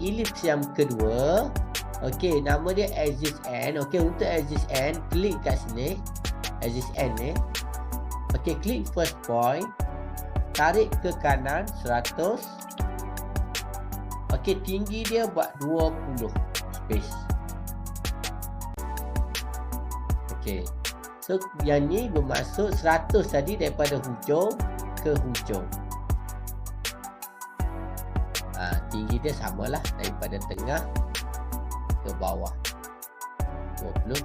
ellipse yang kedua. Okey, nama dia axis N. Okey, untuk axis N, klik kat sini. Axis N ni. Okey, klik first point. Tarik ke kanan 100. Okey, tinggi dia buat 20 space. Okey. So, yang ni bermaksud 100 tadi daripada hujung ke hujung. Tinggi dia samalah daripada tengah ke bawah. 20